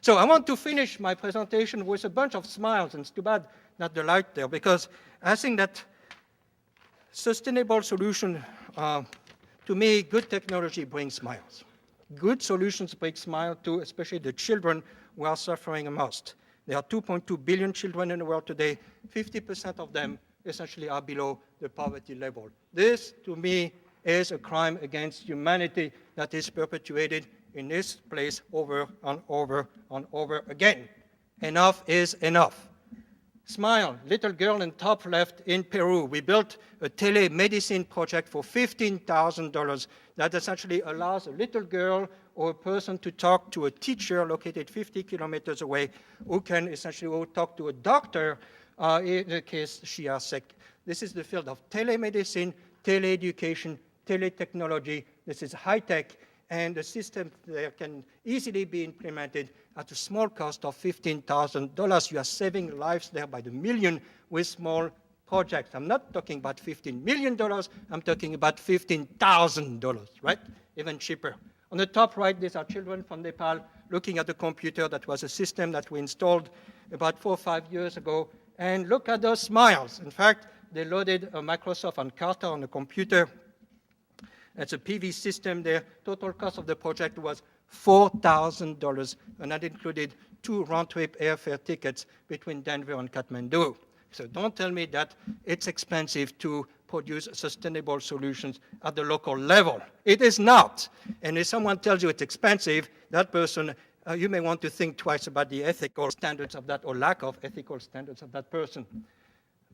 So I want to finish my presentation with a bunch of smiles, and it's too bad not the light there, because I think that sustainable solution, to me, good technology brings smiles. Good solutions bring smiles to especially the children who are suffering the most. There are 2.2 billion children in the world today. 50% of them essentially are below the poverty level. This, to me, is a crime against humanity that is perpetuated in this place over and over and over again. Enough is enough. Smile, little girl in top left in Peru. We built a telemedicine project for $15,000 that essentially allows a little girl or a person to talk to a teacher located 50 kilometers away who can essentially talk to a doctor in the case she is sick. This is the field of telemedicine, teleeducation, teletechnology. This is high-tech, and the system there can easily be implemented at a small cost of $15,000. You are saving lives there by the million with small projects. I'm not talking about $15 million. I'm talking about $15,000, right? Even cheaper. On the top right, these are children from Nepal looking at the computer. That was a system that we installed about 4 or 5 years ago. And look at those smiles. In fact, they loaded a Microsoft Encarta on the computer. It's a PV system there. Total cost of the project was $4,000, and that included 2 round-trip airfare tickets between Denver and Kathmandu. So don't tell me that it's expensive to produce sustainable solutions at the local level. It is not. And if someone tells you it's expensive, that person, you may want to think twice about the ethical standards of that, or lack of ethical standards of that person.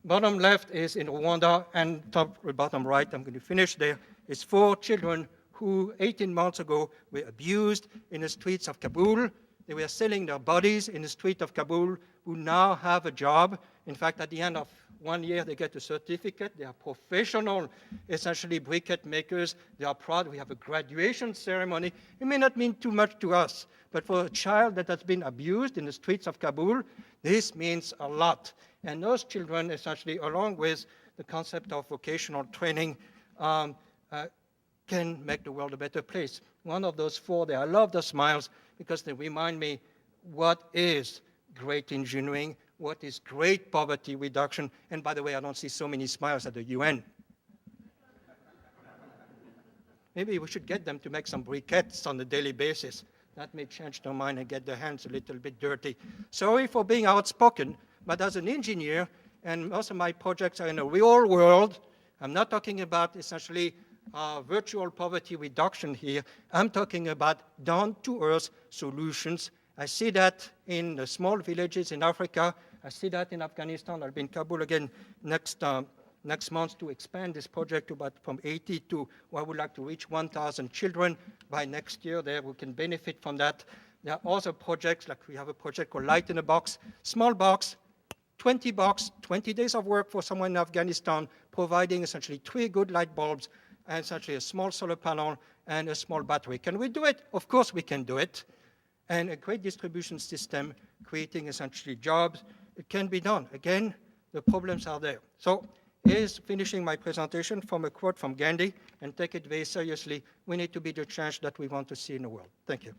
Bottom left is in Rwanda, and bottom right, I'm going to finish there, is 4 children who 18 months ago were abused in the streets of Kabul. They were selling their bodies in the street of Kabul, who now have a job. In fact, at the end of 1 year, they get a certificate. They are professional, essentially briquette makers. They are proud. We have a graduation ceremony. It may not mean too much to us, but for a child that has been abused in the streets of Kabul, this means a lot. And those children, essentially, along with the concept of vocational training, can make the world a better place. One of those 4 there, I love the smiles because they remind me what is great engineering, what is great poverty reduction. And by the way, I don't see so many smiles at the UN. Maybe we should get them to make some briquettes on a daily basis. That may change their mind and get their hands a little bit dirty. Sorry for being outspoken, but as an engineer, and most of my projects are in the real world, I'm not talking about essentially virtual poverty reduction here. I'm talking about down-to-earth solutions. I see that in the small villages in Africa. I see that in Afghanistan. I'll be in Kabul again next month to expand this project to about from 80 to, I would like to reach 1,000 children by next year there who can benefit from that. There are also projects, like we have a project called Light in a Box, small box, 20 bucks, 20 days of work for someone in Afghanistan, providing essentially 3 good light bulbs, and essentially a small solar panel and a small battery. Can we do it? Of course we can do it. And a great distribution system, creating essentially jobs, it can be done. Again, the problems are there. So here's finishing my presentation from a quote from Gandhi, and take it very seriously. We need to be the change that we want to see in the world. Thank you.